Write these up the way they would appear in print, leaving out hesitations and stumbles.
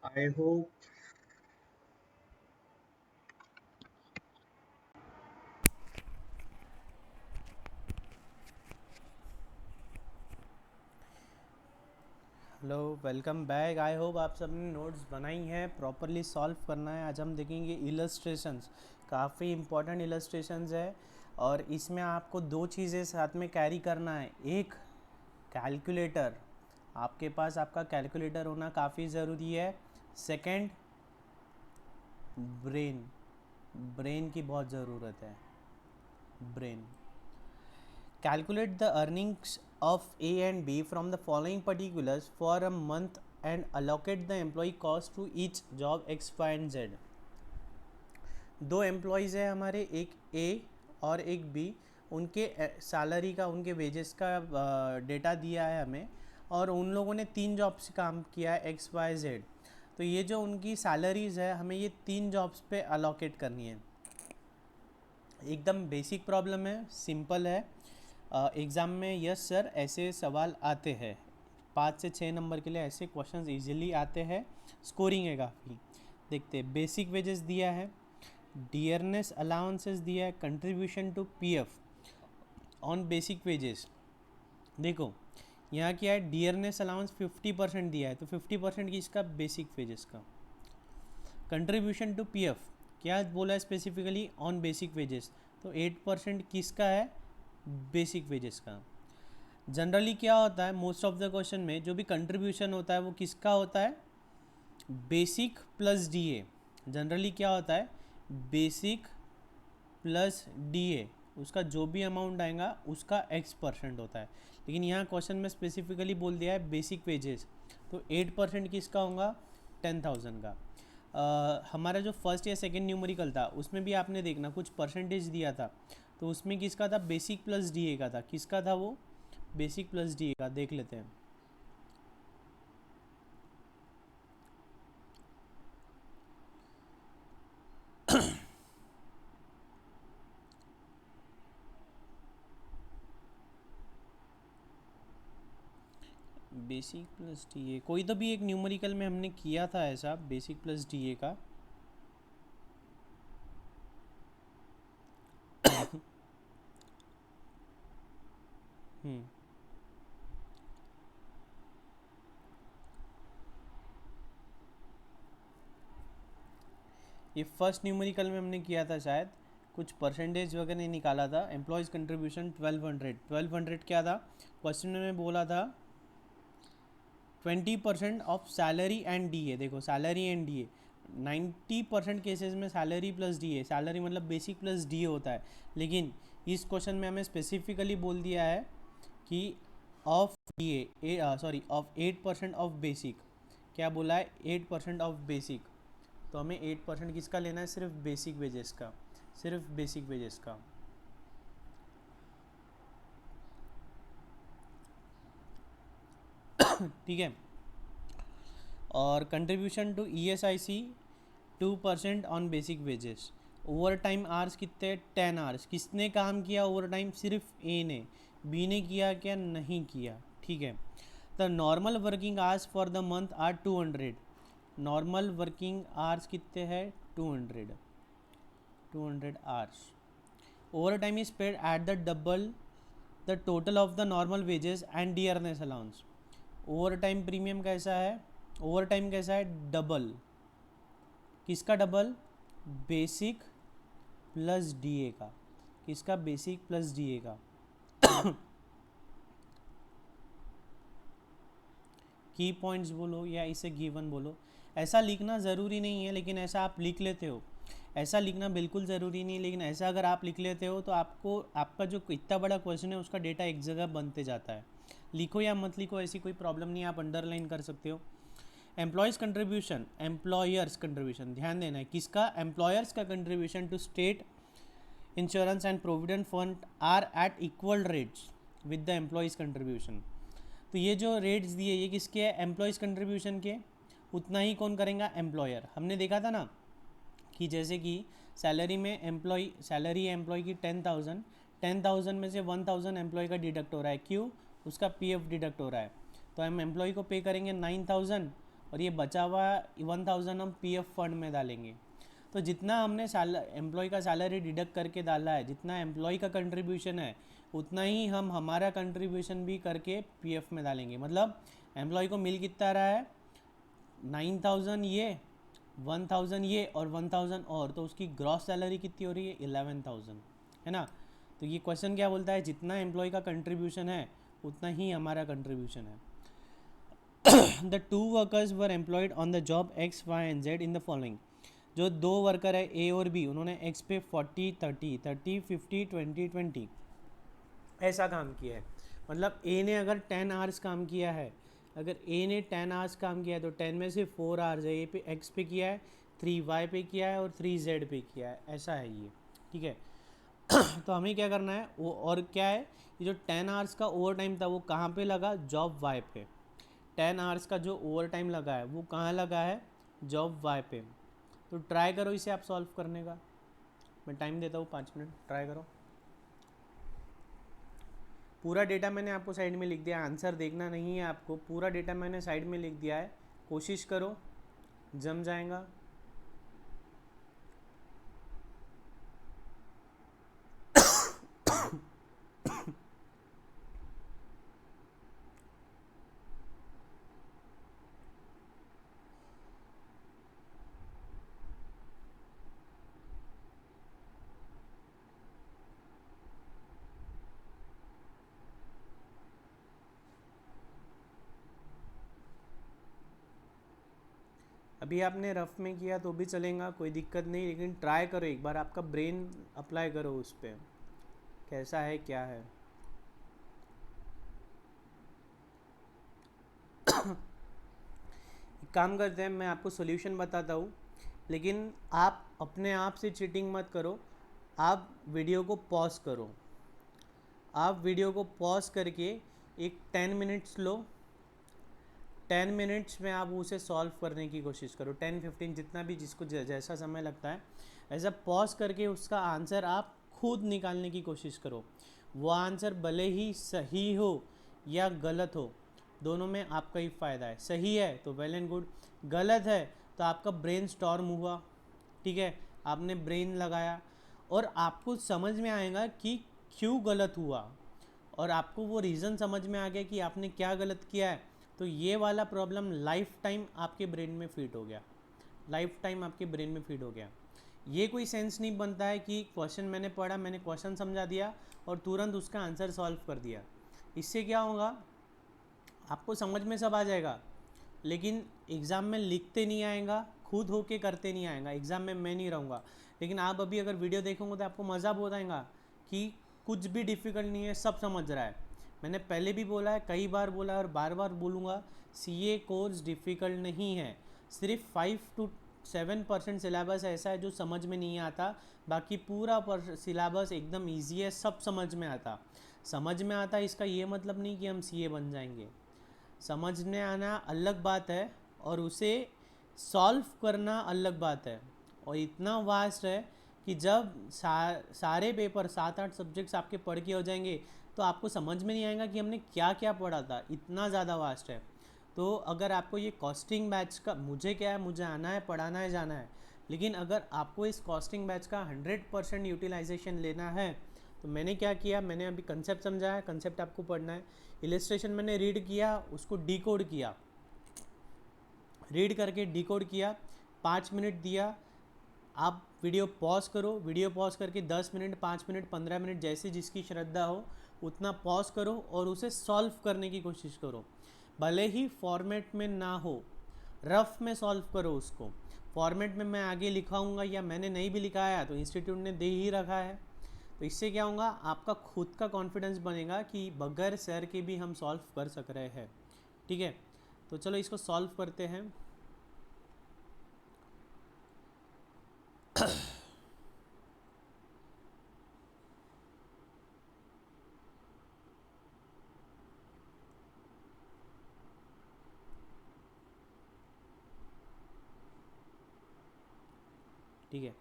I hope. Hello, welcome back. I hope आप सबने notes बनाई हैं, प्रॉपरली सॉल्व करना है। आज हम देखेंगे इलस्ट्रेशंस। काफ़ी इंपॉर्टेंट इलस्ट्रेशंस है और इसमें आपको दो चीज़ें साथ में कैरी करना है। एक, कैलकुलेटर। आपके पास आपका कैलकुलेटर होना काफ़ी ज़रूरी है। Second, brain. ब्रेन की बहुत ज़रूरत है। Brain. Calculate the earnings of A and B from the following particulars for a month and allocate the employee cost to each job X, Y and Z. दो employees है हमारे, एक ए और एक बी। उनके सैलरी का, उनके वेजेस का डेटा दिया है हमें और उन लोगों ने तीन जॉब्स काम किया है एक्स वाई जेड। तो ये जो उनकी सैलरीज़ है हमें ये तीन जॉब्स पे अलोकेट करनी है। एकदम बेसिक प्रॉब्लम है, सिंपल है। एग्ज़ाम में यस सर ऐसे सवाल आते हैं। 5 से 6 नंबर के लिए ऐसे क्वेश्चंस इजीली आते हैं। स्कोरिंग है काफ़ी। देखते हैं, बेसिक वेजेस दिया है, डियरनेस अलाउंसेस दिया है, contribution to PF on basic wages. देखो यहाँ क्या है, डियरनेस अलाउंस 50% दिया है, तो 50% किसका, बेसिक वेजेस का। कंट्रीब्यूशन टू पीएफ क्या बोला है स्पेसिफिकली, ऑन बेसिक वेजेस, तो 8% किसका है, बेसिक वेजेस का। जनरली क्या होता है, मोस्ट ऑफ द क्वेश्चन में जो भी कंट्रीब्यूशन होता है वो किसका होता है, बेसिक प्लस डीए। जनरली क्या होता है, बेसिक प्लस डीए, उसका जो भी अमाउंट आएगा उसका x% होता है। लेकिन यहाँ क्वेश्चन में स्पेसिफिकली बोल दिया है बेसिक वेजेस, तो 8% किसका होगा, 10,000 का। हमारा जो फर्स्ट या सेकंड न्यूमेरिकल था उसमें भी आपने देखना कुछ परसेंटेज दिया था, तो उसमें किसका था, बेसिक प्लस डीए का था। किसका था वो, बेसिक प्लस डीए का। देख लेते हैं। बेसिक प्लस डीए कोई तो भी एक न्यूमेरिकल में हमने किया था ऐसा, बेसिक प्लस डीए का। हम्म ये फर्स्ट न्यूमेरिकल में हमने किया था शायद, कुछ परसेंटेज वगैरह निकाला था। एम्प्लॉयज़ कंट्रीब्यूशन 1200 क्या था, क्वेश्चन में बोला था 20% off salary and D A. देखो salary and D A, 90% cases में salary plus D A, salary मतलब बेसिक प्लस डी ए होता है। लेकिन इस क्वेश्चन में हमें स्पेसिफिकली बोल दिया है कि of D A, sorry of 8% of basic. क्या बोला है, 8% ऑफ बेसिक। तो हमें 8% किसका लेना है, सिर्फ बेसिक वेजेस का, सिर्फ बेसिक वेजेस का। ठीक है। और contribution to E S I C 2% on basic wages. Overtime hours कितने, 10 आवर्स। किसने काम किया ओवर टाइम, सिर्फ ए ने। बी ने किया क्या, नहीं किया। ठीक है। The normal working hours for the month are 200। Normal working hours कितने हैं, 200, 200 hours. Overtime is paid at the double the total of the normal wages and dearness allowance. Overtime premium कैसा है, over time कैसा है, double. किसका double, basic plus DA का। किसका, basic plus DA का। की पॉइंट्स बोलो या इसे गिवन बोलो, ऐसा लिखना ज़रूरी नहीं है लेकिन ऐसा आप लिख लेते हो। ऐसा लिखना बिल्कुल ज़रूरी नहीं है, लेकिन ऐसा अगर आप लिख लेते हो तो आपको आपका जो इतना बड़ा क्वेश्चन है उसका डेटा एक जगह बनते जाता है। लिखो या मत लिखो ऐसी कोई प्रॉब्लम नहीं है, आप अंडरलाइन कर सकते हो। एम्प्लॉयज़ कंट्रीब्यूशन, एम्प्लॉयर्स कंट्रीब्यूशन, ध्यान देना है किसका, एम्प्लॉयर्स का contribution to state insurance and provident fund are at equal rates with the employees contribution. तो ये जो रेट्स दिए ये किसके हैं, एम्प्लॉयज़ कंट्रीब्यूशन के। उतना ही कौन करेगा, एम्प्लॉयर। हमने देखा था ना कि जैसे कि सैलरी में एम्प्लॉय, सैलरी है एम्प्लॉय की 10,000, 10,000 में से 1,000 एम्प्लॉय का डिडक्ट हो रहा है। क्यों, उसका पीएफ डिडक्ट हो रहा है। तो हम एम्प्लॉय को पे करेंगे 9,000 और ये बचा हुआ 1000 हम पीएफ फंड में डालेंगे। तो जितना हमने एम्प्लॉय का सैलरी डिडक्ट करके डाला है, जितना एम्प्लॉय का कंट्रीब्यूशन है, उतना ही हम हमारा कंट्रीब्यूशन भी करके पीएफ में डालेंगे। मतलब एम्प्लॉय को मिल कितना रहा है, 9000 ये, 1000 ये और 1000 और, तो उसकी ग्रॉस सैलरी कितनी हो रही है, 11000, है ना। तो ये क्वेश्चन क्या बोलता है, जितना एम्प्लॉय का कंट्रीब्यूशन है उतना ही हमारा कंट्रीब्यूशन है। The two workers were employed on the job X Y and Z in the following. जो दो वर्कर है ए और बी, उन्होंने एक्स पे 40 30 30 50 20 20 ऐसा काम किया है। मतलब ए ने अगर 10 आवर्स काम किया है, अगर ए ने 10 आवर्स काम किया है तो 10 में से 4 आवर्स है ए पे, एक्स पे किया है, 3 वाई पे किया है और 3 जेड पे किया है, ऐसा है ये, ठीक है। तो हमें क्या करना है वो, और क्या है, ये जो 10 आवर्स का ओवर टाइम था वो कहाँ पे लगा, जॉब वाई पे। 10 आवर्स का जो ओवर टाइम लगा है वो कहाँ लगा है, जॉब वाई पे। तो ट्राई करो इसे आप सॉल्व करने का, मैं टाइम देता हूँ 5 मिनट, ट्राई करो। पूरा डेटा मैंने आपको साइड में लिख दिया, आंसर देखना नहीं है आपको, पूरा डेटा मैंने साइड में लिख दिया है, कोशिश करो, जम जाएगा। अभी आपने रफ में किया तो भी चलेगा, कोई दिक्कत नहीं, लेकिन ट्राई करो एक बार, आपका ब्रेन अप्लाई करो उस पर, कैसा है क्या है। एक काम करते हैं, मैं आपको सॉल्यूशन बताता हूँ, लेकिन आप अपने आप से चीटिंग मत करो। आप वीडियो को पॉज करो, आप वीडियो को पॉज करके एक 10 मिनट्स लो, 10 मिनट्स में आप उसे सॉल्व करने की कोशिश करो, 10-15 जितना भी जिसको जैसा समय लगता है, ऐसा पॉज करके उसका आंसर आप खुद निकालने की कोशिश करो। वो आंसर भले ही सही हो या गलत हो, दोनों में आपका ही फ़ायदा है। सही है तो वेल एंड गुड, गलत है तो आपका ब्रेन स्टॉर्म हुआ, ठीक है, आपने ब्रेन लगाया और आपको समझ में आएगा कि क्यों गलत हुआ, और आपको वो रीज़न समझ में आ गया कि आपने क्या गलत किया है, तो ये वाला प्रॉब्लम लाइफ टाइम आपके ब्रेन में फिट हो गया, लाइफ टाइम आपके ब्रेन में फिट हो गया। ये कोई सेंस नहीं बनता है कि क्वेश्चन मैंने पढ़ा, मैंने क्वेश्चन समझा दिया और तुरंत उसका आंसर सॉल्व कर दिया। इससे क्या होगा, आपको समझ में सब आ जाएगा, लेकिन एग्ज़ाम में लिखते नहीं आएगा, खुद होके करते नहीं आएगा, एग्ज़ाम में मैं नहीं रहूँगा। लेकिन आप अभी अगर वीडियो देखोगे तो आपको मज़ा बहुत आएगा कि कुछ भी डिफ़िकल्ट नहीं है, सब समझ रहा है। मैंने पहले भी बोला है, कई बार बोला है और बार बार बोलूँगा, सीए कोर्स डिफ़िकल्ट नहीं है, सिर्फ 5-7% सिलेबस ऐसा है जो समझ में नहीं आता, बाकी पूरा सिलेबस एकदम ईजी है, सब समझ में आता। समझ में आता इसका ये मतलब नहीं कि हम सीए बन जाएंगे। समझने आना अलग बात है और उसे सॉल्व करना अलग बात है, और इतना वास्ट है कि जब सारे पेपर 7-8 सब्जेक्ट्स आपके पढ़ के हो जाएंगे तो आपको समझ में नहीं आएगा कि हमने क्या क्या पढ़ा था, इतना ज़्यादा वास्ट है। तो अगर आपको ये कॉस्टिंग बैच का, मुझे क्या है, मुझे आना है, पढ़ाना है, जाना है, लेकिन अगर आपको इस कॉस्टिंग बैच का 100% यूटिलाइजेशन लेना है तो मैंने क्या किया, मैंने अभी कंसेप्ट समझा है, कंसेप्ट आपको पढ़ना है, इलस्ट्रेशन मैंने रीड किया, उसको डिकोड किया, रीड करके डिकोड किया, 5 मिनट दिया। आप वीडियो पॉज करो, वीडियो पॉज करके 10 मिनट 5 मिनट 15 मिनट जैसे जिसकी श्रद्धा हो उतना पॉज करो और उसे सॉल्व करने की कोशिश करो, भले ही फॉर्मेट में ना हो, रफ में सॉल्व करो उसको। फॉर्मेट में मैं आगे लिखाऊंगा या मैंने नहीं भी लिखाया तो इंस्टीट्यूट ने दे ही रखा है, तो इससे क्या होगा, आपका खुद का कॉन्फिडेंस बनेगा कि बगैर सर के भी हम सॉल्व कर सक रहे हैं, ठीक है। तो चलो इसको सॉल्व करते हैं। ठीक है,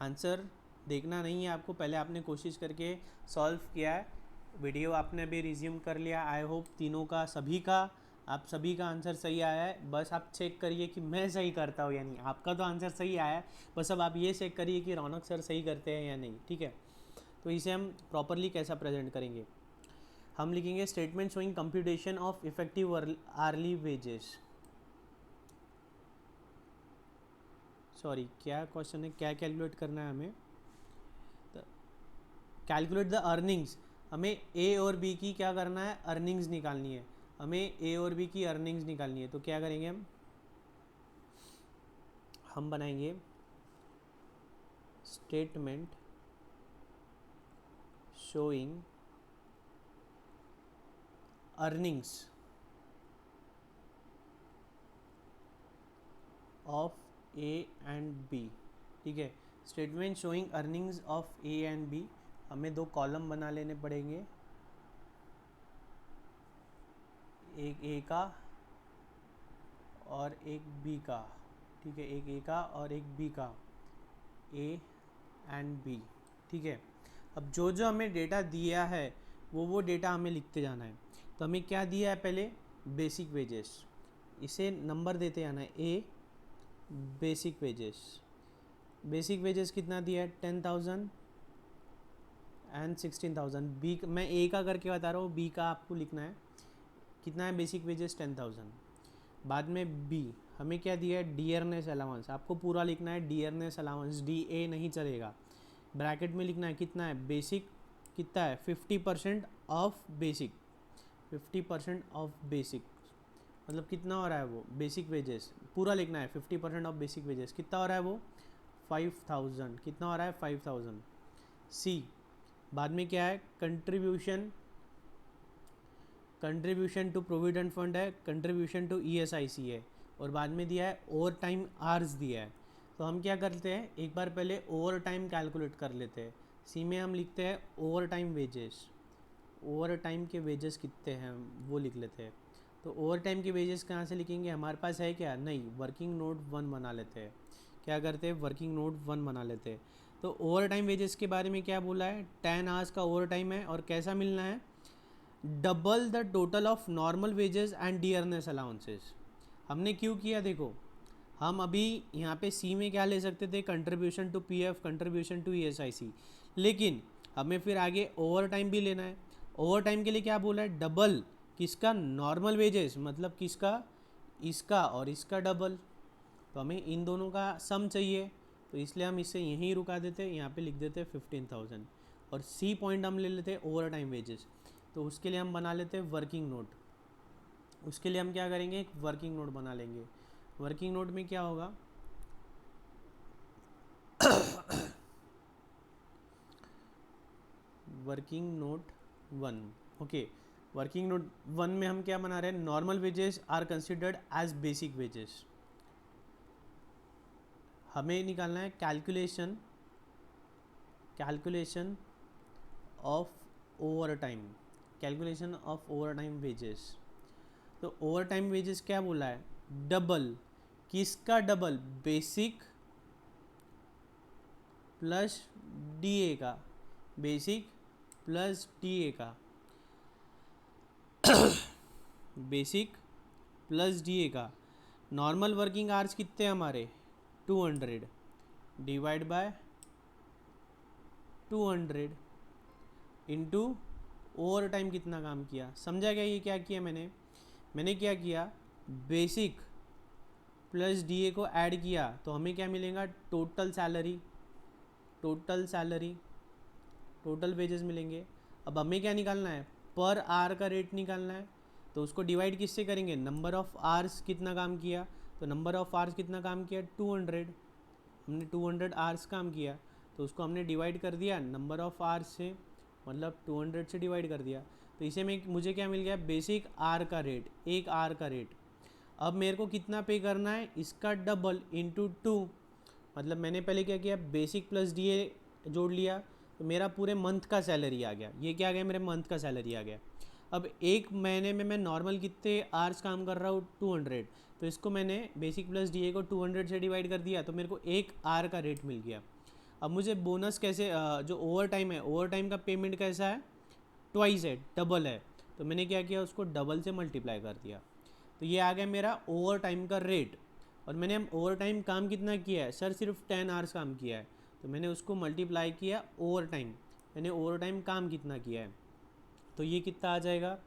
आंसर देखना नहीं है आपको, पहले आपने कोशिश करके सॉल्व किया है, वीडियो आपने अभी रिज्यूम कर लिया। आई होप तीनों का, सभी का आप सभी का आंसर सही आया है, बस आप चेक करिए कि मैं सही करता हूँ या नहीं। आपका तो आंसर सही आया है, बस अब आप ये चेक करिए कि रौनक सर सही करते हैं या नहीं, ठीक है। तो इसे हम प्रॉपरली कैसा प्रेजेंट करेंगे, हम लिखेंगे statement showing computation of effective hourly wages. Sorry, क्या क्वेश्चन है, क्या कैलकुलेट करना है हमें, कैलकुलेट द अर्निंग्स। हमें ए और बी की क्या करना है, अर्निंग्स निकालनी है। हमें ए और बी की अर्निंग्स निकालनी है, तो क्या करेंगे हम बनाएंगे statement showing earnings of A and B, ठीक है। Statement showing earnings of A and B, हमें दो कॉलम बना लेने पड़ेंगे, एक ए का और एक बी का, ठीक है, एक ए का और एक बी का, ए एंड बी, ठीक है। अब जो जो हमें डेटा दिया है वो डेटा हमें लिखते जाना है। तो हमें क्या दिया है, पहले बेसिक वेजेस, इसे नंबर देते जाना है, ए बेसिक वेजेस। बेसिक वेजेस कितना दिया है, 10,000 एंड 16,000। बी मैं ए का करके बता रहा हूँ, बी का आपको लिखना है, कितना है बेसिक वेजेस 10,000। बाद में बी हमें क्या दिया है, डियरनेस अलाउंस, आपको पूरा लिखना है डियरनेस अलाउंस, डी ए नहीं चलेगा, ब्रैकेट में लिखना है कितना है, बेसिक कितना है 50% ऑफ बेसिक, 50% ऑफ बेसिक, मतलब कितना हो रहा है वो बेसिक वेजेस, पूरा लिखना है 50% ऑफ बेसिक वेजेस, कितना हो रहा है वो 5,000, कितना हो रहा है 5,000। सी बाद में क्या है, contribution, contribution to provident fund है, कंट्रीब्यूशन टू ईएसआईसी है, और बाद में दिया है ओवर टाइम आवर्स दिया है। तो हम क्या करते हैं, एक बार पहले ओवर टाइम कैलकुलेट कर लेते हैं। सी में हम लिखते हैं over time wages, over time के वेजेस कितने हैं वो लिख लेते हैं। तो ओवर टाइम के वेजेस कहाँ से लिखेंगे, हमारे पास है क्या, नहीं, वर्किंग नोट 1 बना लेते हैं। क्या करते हैं, वर्किंग नोट 1 बना लेते हैं। तो ओवर टाइम वेजेस के बारे में क्या बोला है, 10 आवर्स का ओवर टाइम है, और कैसा मिलना है, double the total of normal wages and dearness allowances. हमने क्यों किया, देखो हम अभी यहाँ पे सी में क्या ले सकते थे, contribution to PF, contribution to ESIC, लेकिन हमें फिर आगे ओवर टाइम भी लेना है। ओवर टाइम के लिए क्या बोला है, डबल किसका, नॉर्मल वेजेस, मतलब किसका, इसका और इसका डबल। तो हमें इन दोनों का सम चाहिए, तो इसलिए हम इसे यहीं रुका देते, यहाँ पे लिख देते 15,000, और सी पॉइंट हम ले लेते ओवर टाइम वेजेस। तो उसके लिए हम बना लेते हैं वर्किंग नोट। उसके लिए हम क्या करेंगे, एक वर्किंग नोट बना लेंगे। वर्किंग नोट में क्या होगा, working note 1, okay. Working note 1 में हम क्या बना रहे हैं, normal wages are considered as basic wages. हमें निकालना है calculation, calculation of overtime, calculation of overtime wages. तो ओवर टाइम वेजेस क्या बोला है, डबल, किसका डबल, बेसिक प्लस डीए का, बेसिक प्लस डीए का, बेसिक प्लस डीए का। नॉर्मल वर्किंग आवर्स कितने हमारे 200, divide by 200 into over time कितना काम किया, समझा क्या, ये क्या किया मैंने क्या किया, बेसिक प्लस डीए को ऐड किया, तो हमें क्या मिलेगा, total salary, total salary, total wages मिलेंगे। अब हमें क्या निकालना है, पर आवर का रेट निकालना है, तो उसको डिवाइड किससे करेंगे, नंबर ऑफ आवर्स कितना काम किया, तो नंबर ऑफ आवर्स कितना काम किया 200, हमने 200 आवर्स काम किया, तो उसको हमने डिवाइड कर दिया नंबर ऑफ आवर्स से, मतलब 200 से डिवाइड कर दिया। तो इसे में मुझे क्या मिल गया, बेसिक आर का रेट, एक आर का रेट। अब मेरे को कितना पे करना है, इसका डबल इंटू 2, मतलब मैंने पहले क्या किया, बेसिक प्लस डीए जोड़ लिया, तो मेरा पूरे मंथ का सैलरी आ गया, ये क्या आ गया, मेरे मंथ का सैलरी आ गया। अब एक महीने में मैं नॉर्मल कितने आवर्स काम कर रहा हूँ 200, तो इसको मैंने बेसिक प्लस डीए को 200 से डिवाइड कर दिया, तो मेरे को एक आवर का रेट मिल गया। अब मुझे बोनस कैसे, जो ओवर टाइम है, ओवर टाइम का पेमेंट कैसा है, ट्वाइस है, डबल है, तो मैंने क्या किया, उसको डबल से मल्टीप्लाई कर दिया। तो ये आ गया मेरा ओवर टाइम का रेट। और मैंने ओवर टाइम काम कितना किया है सर, सिर्फ 10 आवर्स काम किया है, तो मैंने उसको मल्टीप्लाई किया ओवर टाइम, मैंने ओवर टाइम काम कितना किया है, तो ये कितना आ जाएगा,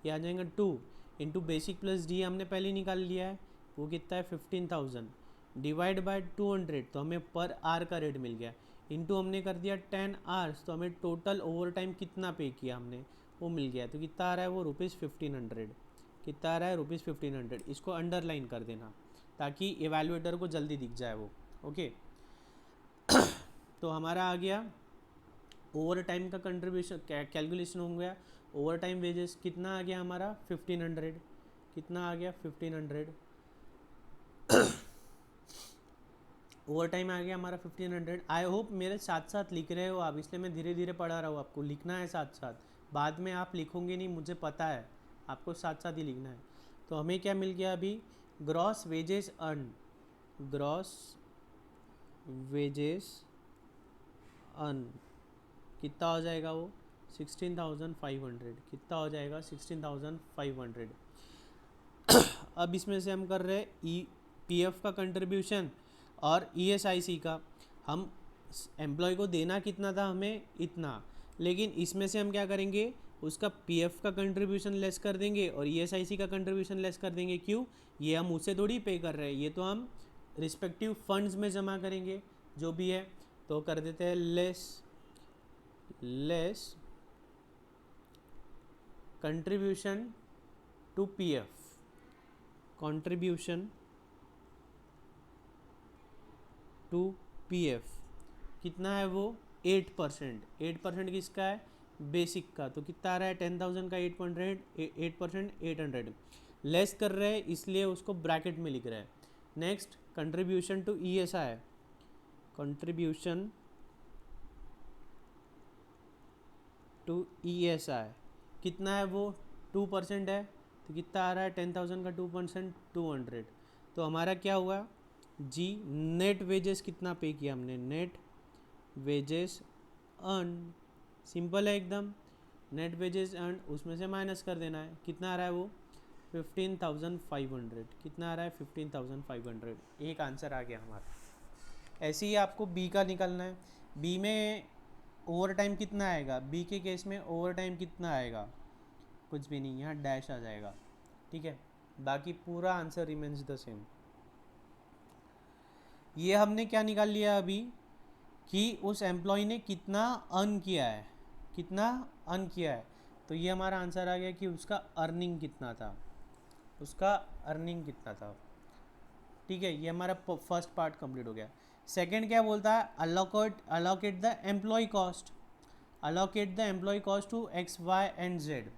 ये आ जाएगा 2 इंटू बेसिक प्लस डी हमने पहले निकाल लिया है, वो कितना है 15,000 डिवाइड बाय 200, तो हमें पर आवर का रेट मिल गया, इंटू हमने कर दिया 10 आवर्स, तो हमें टोटल ओवर टाइम कितना पे किया हमने वो मिल गया। तो कितना आ रहा है वो ₹1500, कितना आ रहा है ₹1500। इसको अंडरलाइन कर देना ताकि एवेलुएटर को जल्दी दिख जाए वो। ओके तो हमारा आ गया ओवर टाइम का कंट्रीब्यूशन कैलकुलेशन हो गया। ओवर टाइम वेजेस कितना आ गया हमारा 1500, कितना आ गया 1500 ओवर टाइम आ गया हमारा 1500। आई होप मेरे साथ साथ लिख रहे हो आप, इसलिए मैं धीरे धीरे पढ़ा रहा हूँ, आपको लिखना है साथ साथ, बाद में आप लिखोगे नहीं मुझे पता है, आपको साथ साथ ही लिखना है। तो हमें क्या मिल गया अभी, gross wages earn, gross wages earn कितना हो जाएगा वो 16,500, कितना हो जाएगा 16,500। अब इसमें से हम कर रहे हैं पीएफ का कंट्रीब्यूशन और ईएसआईसी का। हम एम्प्लॉय को देना कितना था हमें इतना, लेकिन इसमें से हम क्या करेंगे, उसका पीएफ का कंट्रीब्यूशन लेस कर देंगे और ईएसआईसी का कंट्रीब्यूशन लेस कर देंगे। क्यों, ये हम उसे थोड़ी पे कर रहे हैं, ये तो हम रिस्पेक्टिव फंड्स में जमा करेंगे जो भी है। तो कर देते हैं less contribution to PF, contribution to PF कितना है वो 8%, 8% किसका है बेसिक का, तो कितना आ रहा है 10,000 का 8% 800 लेस कर रहे हैं इसलिए उसको ब्रैकेट में लिख रहे हैं। Next contribution to ESI, contribution to ESI कितना है वो 2% है, तो कितना आ रहा है 10,000 का 2% 200। तो हमारा क्या हुआ जी, नेट वेजेस कितना पे किया हमने, नेट वेजेस अर्न, सिंपल है एकदम, नेट वेजेस अर्न उसमें से माइनस कर देना है, कितना आ रहा है वो 15,500, कितना आ रहा है 15,500। एक आंसर आ गया हमारा। ऐसे ही आपको बी का निकालना है। बी में ओवर टाइम कितना आएगा, बी के केस में ओवर टाइम कितना आएगा, कुछ भी नहीं, यहाँ डैश आ जाएगा, ठीक है, बाकी पूरा आंसर रिमेन्स द सेम। ये हमने क्या निकाल लिया अभी कि उस एम्प्लॉय ने कितना अर्न किया है, कितना अर्न किया है, तो ये हमारा आंसर आ गया कि उसका अर्निंग कितना था, उसका अर्निंग कितना था, ठीक है। ये हमारा फर्स्ट पार्ट कंप्लीट हो गया। सेकंड क्या बोलता है, allocate the employee cost, allocate the employee cost to X Y and Z.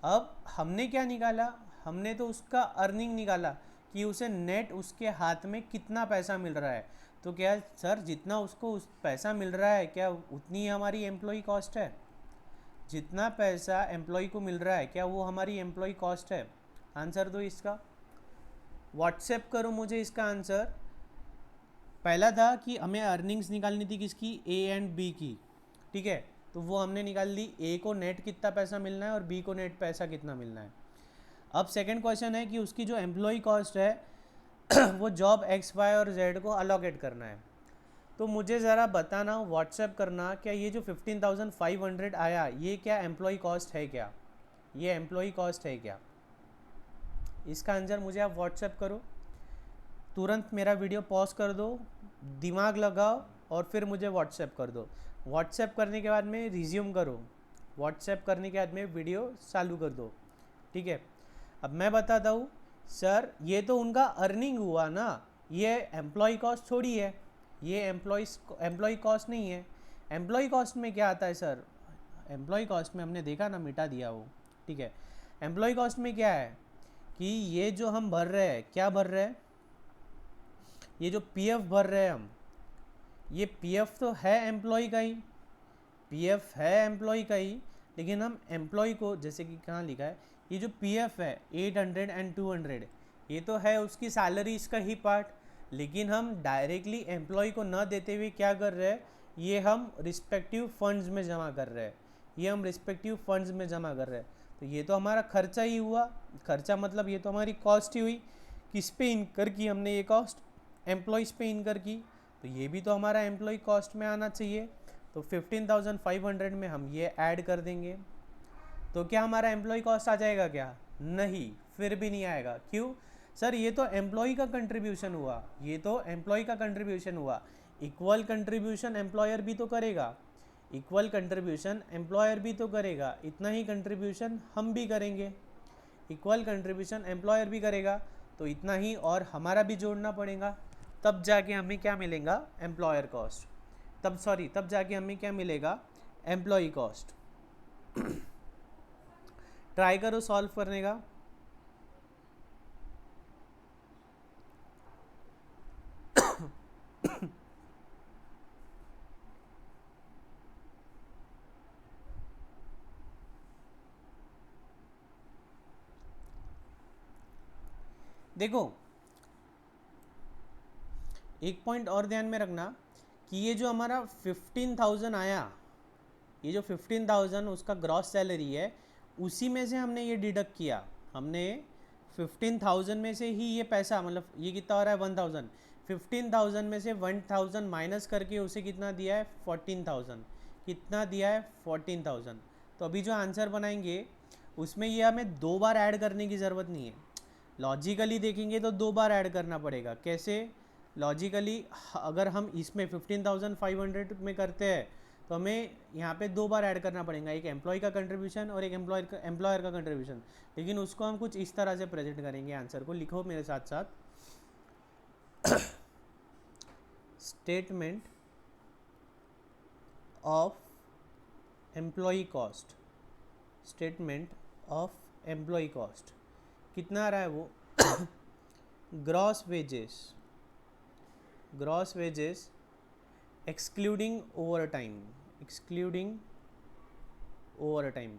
अब हमने क्या निकाला, हमने तो उसका अर्निंग निकाला कि उसे नेट उसके हाथ में कितना पैसा मिल रहा है, तो क्या सर जितना उसको उस पैसा मिल रहा है क्या उतनी हमारी एम्प्लॉय कॉस्ट है, जितना पैसा एम्प्लॉय को मिल रहा है क्या वो हमारी एम्प्लॉय कॉस्ट है। आंसर दो इसका, व्हाट्सएप करो मुझे इसका आंसर। पहला था कि हमें अर्निंग्स निकालनी थी किसकी, ए एंड बी की, ठीक है, तो वो हमने निकाल ली, ए को नेट कितना पैसा मिलना है और बी को नेट पैसा कितना मिलना है। अब सेकंड क्वेश्चन है कि उसकी जो एम्प्लॉय कॉस्ट है वो जॉब एक्स वाई और जेड को अलोकेट करना है। तो मुझे ज़रा बताना, व्हाट्सएप करना, क्या ये जो 15,500 आया ये क्या एम्प्लॉय कॉस्ट है, क्या ये एम्प्लॉय कॉस्ट है क्या, इसका आंसर मुझे आप व्हाट्सएप करो। तुरंत मेरा वीडियो पॉज कर दो, दिमाग लगाओ और फिर मुझे व्हाट्सएप कर दो। व्हाट्सएप करने के बाद में रिज्यूम करो, व्हाट्सएप करने के बाद में वीडियो चालू कर दो, ठीक है। अब मैं बताता हूँ सर, ये तो उनका अर्निंग हुआ ना, ये एम्प्लॉय कॉस्ट थोड़ी है, ये एम्प्लॉय कॉस्ट नहीं है। एम्प्लॉय कॉस्ट में क्या आता है सर, एम्प्लॉय कॉस्ट में हमने देखा ना, मिटा दिया वो, ठीक है। एम्प्लॉय कॉस्ट में क्या है कि ये जो हम भर रहे हैं, क्या भर रहे हैं, ये जो पीएफ भर रहे हैं हम, ये पीएफ तो है एम्प्लॉय का ही, पीएफ है एम्प्लॉय का ही, लेकिन हम एम्प्लॉय को, जैसे कि कहाँ लिखा है, ये जो पीएफ है 800 एंड 200, ये तो है उसकी सैलरीज का ही पार्ट, लेकिन हम डायरेक्टली एम्प्लॉय को न देते हुए क्या कर रहे हैं, ये हम रिस्पेक्टिव फंड्स में जमा कर रहे हैं, ये हम रिस्पेक्टिव फंड्स में जमा कर रहे हैं। तो ये तो हमारा खर्चा ही हुआ, खर्चा मतलब ये तो हमारी कॉस्ट ही हुई। किस पे इनकर की हमने ये कॉस्ट? एम्प्लॉयज़ पे इनकर की, तो ये भी तो हमारा एम्प्लॉय कॉस्ट में आना चाहिए। तो 15,500 में हम ये ऐड कर देंगे, तो क्या हमारा एम्प्लॉय कॉस्ट आ जाएगा क्या? नहीं, फिर भी नहीं आएगा। क्यों सर? ये तो एम्प्लॉय का कंट्रीब्यूशन हुआ, ये तो एम्प्लॉय का कंट्रीब्यूशन हुआ। इक्वल कंट्रीब्यूशन एम्प्लॉयर भी तो करेगा, इक्वल कंट्रीब्यूशन एम्प्लॉयर भी तो करेगा, इतना ही कंट्रीब्यूशन हम भी करेंगे। इक्वल कंट्रीब्यूशन एम्प्लॉयर भी करेगा, तो इतना ही और हमारा भी जोड़ना पड़ेगा, तब जाके हमें क्या मिलेगा? Employer cost. तब जाके हमें क्या मिलेगा? Employee cost. ट्राई करो सॉल्व करने का। देखो, एक पॉइंट और ध्यान में रखना कि ये जो हमारा 15,000 आया, ये जो 15,000 उसका ग्रॉस सैलरी है, उसी में से हमने ये डिडक्ट किया। हमने 15,000 में से ही ये पैसा, मतलब ये कितना हो रहा है? 1,000। 15,000 में से 1,000 माइनस करके उसे कितना दिया है? 14,000। कितना दिया है? 14,000। तो अभी जो आंसर बनाएंगे उसमें ये हमें दो बार ऐड करने की ज़रूरत नहीं है। लॉजिकली देखेंगे तो दो बार ऐड करना पड़ेगा। कैसे? लॉजिकली अगर हम इसमें 15,500 में करते हैं तो हमें यहाँ पे दो बार ऐड करना पड़ेगा, एक एम्प्लॉय का कंट्रीब्यूशन और एक एम्प्लॉयर का कंट्रीब्यूशन। लेकिन उसको हम कुछ इस तरह से प्रेजेंट करेंगे। आंसर को लिखो मेरे साथ साथ। Statement of employee cost, statement of employee cost कितना आ रहा है वो? Gross wages, gross wages excluding overtime, excluding overtime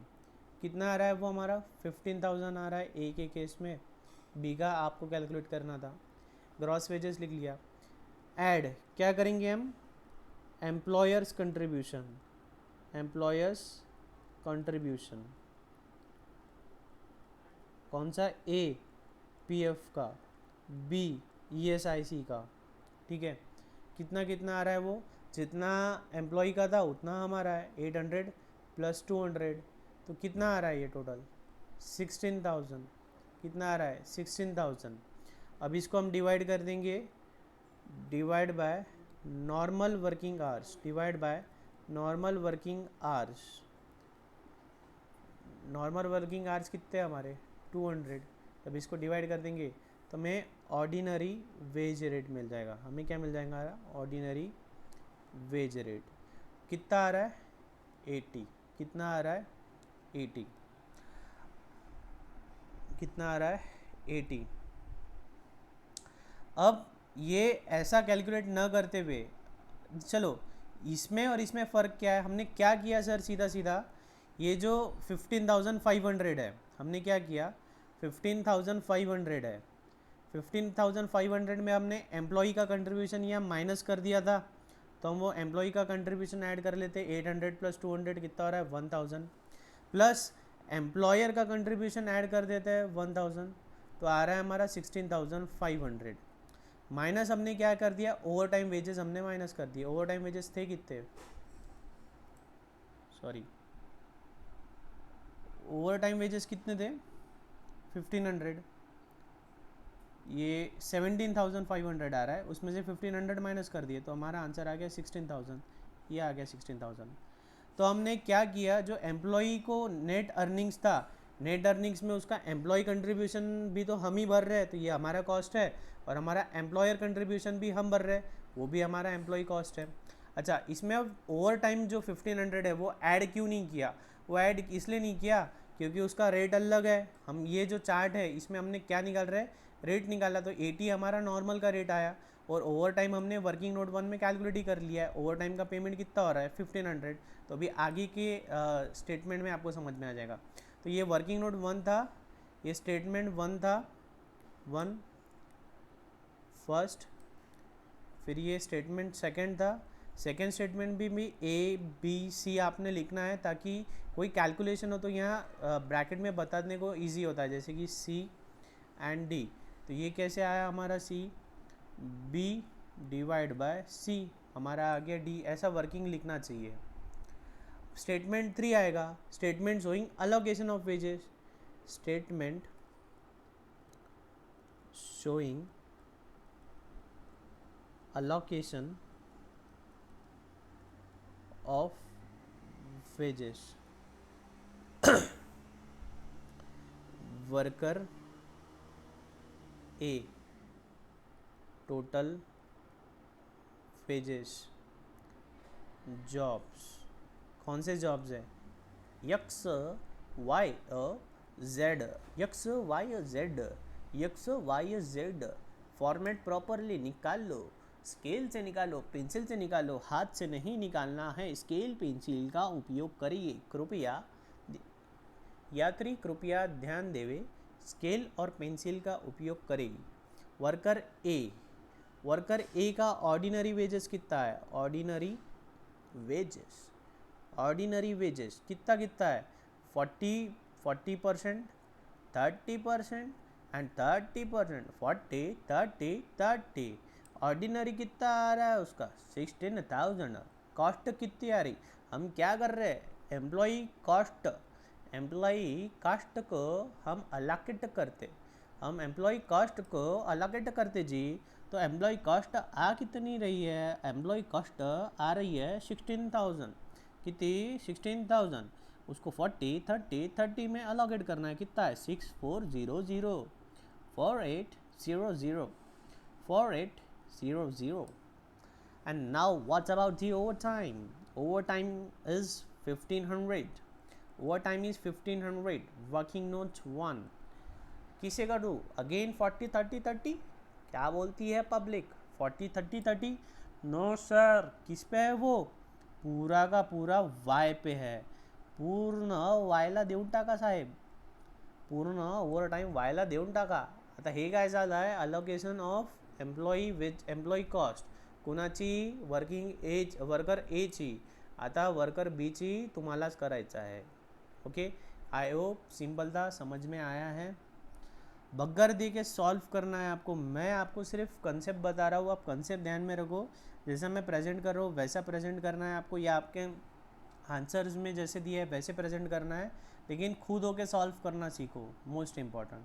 कितना आ रहा है वो? हमारा 15,000 आ रहा है ए के केस में, बी का आपको कैलकुलेट करना था। ग्रॉस वेजेस लिख लिया। ऐड क्या करेंगे हम? एम्प्लॉयर्स कंट्रीब्यूशन, एम्प्लॉयर्स कंट्रीब्यूशन कौन सा? ए पीएफ का, बी ईएसआईसी का। ठीक है, कितना कितना आ रहा है वो? जितना एम्प्लॉय का था उतना हमारा है, 800 प्लस 200, तो कितना आ रहा है ये टोटल? 16,000। कितना आ रहा है? 16,000। अब इसको हम डिवाइड कर देंगे, divide by normal working hours, divide by normal working hours. Normal working hours कितने हमारे? 200। अब इसको डिवाइड कर देंगे तो हमें ऑर्डिनरी वेज रेट मिल जाएगा। हमें क्या मिल जाएगा? ऑर्डिनरी वेज रेट कितना आ रहा है? 80। कितना आ रहा है? 80। कितना आ रहा है? 80। अब ये ऐसा कैलकुलेट न करते हुए, चलो इसमें और इसमें फ़र्क क्या है? हमने क्या किया सर? सीधा सीधा ये जो 15,500 है, हमने क्या किया? 15,500 है, 15,500 में हमने एम्प्लॉई का कंट्रीब्यूशन यहाँ माइनस कर दिया था, तो हम वो एम्प्लॉई का कंट्रीब्यूशन ऐड कर लेते। 800 प्लस 200 कितना हो रहा है? 1,000। प्लस एम्प्लॉयर का कंट्रीब्यूशन ऐड कर देते हैं 1,000, तो आ रहा है हमारा 16,500। माइनस हमने क्या कर दिया? ओवर टाइम वेजेस हमने माइनस कर दिए। ओवर टाइम वेजेस थे कितने? सॉरी, ओवर टाइम वेजेस कितने थे? 1500। ये 17,500 आ रहा है, उसमें से 1500 माइनस कर दिए तो हमारा आंसर आ गया 16,000। ये आ गया 16,000। तो हमने क्या किया? जो एम्प्लॉई को नेट अर्निंग्स था, नेट अर्निंग्स में उसका एम्प्लॉय कंट्रीब्यूशन भी तो हम ही भर रहे हैं, तो ये हमारा कॉस्ट है, और हमारा एम्प्लॉयर कंट्रीब्यूशन भी हम भर रहे हैं, वो भी हमारा एम्प्लॉय कॉस्ट है। अच्छा, इसमें अब ओवर टाइम जो 1500 है वो ऐड क्यों नहीं किया? वो ऐड इसलिए नहीं किया क्योंकि उसका रेट अलग है। हम ये जो चार्ट है इसमें हमने क्या निकाल रहे हैं? रेट निकाला, तो 80 हमारा नॉर्मल का रेट आया, और ओवर टाइम हमने वर्किंग नोट 1 में कैलकुलेट ही कर लिया है। ओवर टाइम का पेमेंट कितना हो रहा है? 1500। तो अभी आगे के स्टेटमेंट में आपको समझ में आ जाएगा। तो ये वर्किंग नोट 1 था, ये स्टेटमेंट 1 था, 1 फर्स्ट, फिर ये स्टेटमेंट सेकंड था, सेकेंड स्टेटमेंट भी ए बी सी आपने लिखना है, ताकि कोई कैलकुलेशन हो तो यहाँ ब्रैकेट में बताने को इजी होता है, जैसे कि सी एंड डी। तो ये कैसे आया हमारा सी, बी डिवाइड बाय सी, हमारा आ गया डी। ऐसा वर्किंग लिखना चाहिए। स्टेटमेंट 3 आएगा, statement showing allocation of wages. Statement showing allocation of wages। Worker A total wages, jobs, कौन से जॉब्स है, X Y Z, X Y Z, X Y Z. Format properly निकाल लो, स्केल से निकालो, पेंसिल से निकालो, हाथ से नहीं निकालना है। स्केल पेंसिल का उपयोग करिए कृपया, यात्री कृपया ध्यान देवे, स्केल और पेंसिल का उपयोग करेगी। वर्कर ए, वर्कर ए का ऑर्डिनरी वेजेस कितना है, ऑर्डिनरी वेजेस, ऑर्डिनरी वेजेस कितना कितना है, 40%, 30% एंड 30%, 40 30 30। ऑर्डिनरी कितना आ रहा है उसका, 16,000। कॉस्ट कितनी आ रही, हम क्या कर रहे हैं, एम्प्लॉई कॉस्ट, एम्प्लॉई कॉस्ट को हम अलोकेट करते, हम एम्प्लॉई कॉस्ट को अलोकेट करते जी। तो एम्प्लॉई कॉस्ट आ कितनी रही है, एम्प्लॉई कॉस्ट आ रही है 16,000, कितनी 16,000। उसको 40 30 30 में अलोकेट करना है, कितना है 6400 4800 4800। And now what about the overtime? Overtime is 1500, overtime is 1500। Working note 1 किसे का दूँ, अगेन 40 30 30, क्या बोलती है पब्लिक, 40 30 30। नो सर, किस पे है वो, पूरा का पूरा वाय पे है, पूर्ण वायला देऊन टाका साहेब, पूर्ण ओव्हरटाईम वायला देऊन टाका। आता हे काय झालं आहे, allocation of employee with employee cost, कुणाची, वर्किंग एज वर्कर एची, आता वर्कर बीची तुम्हालाच करायचं आहे। ओके, आई होप सिंपल था, समझ में आया है। बग्गर दे के सॉल्व करना है आपको, मैं आपको सिर्फ कंसेप्ट बता रहा हूँ, आप कंसेप्ट ध्यान में रखो, जैसा मैं प्रेजेंट कर रहा हूँ वैसा प्रेजेंट करना है आपको, या आपके आंसर्स में जैसे दिया है वैसे प्रेजेंट करना है, लेकिन खुद होके सॉल्व करना सीखो, मोस्ट इम्पॉर्टेंट।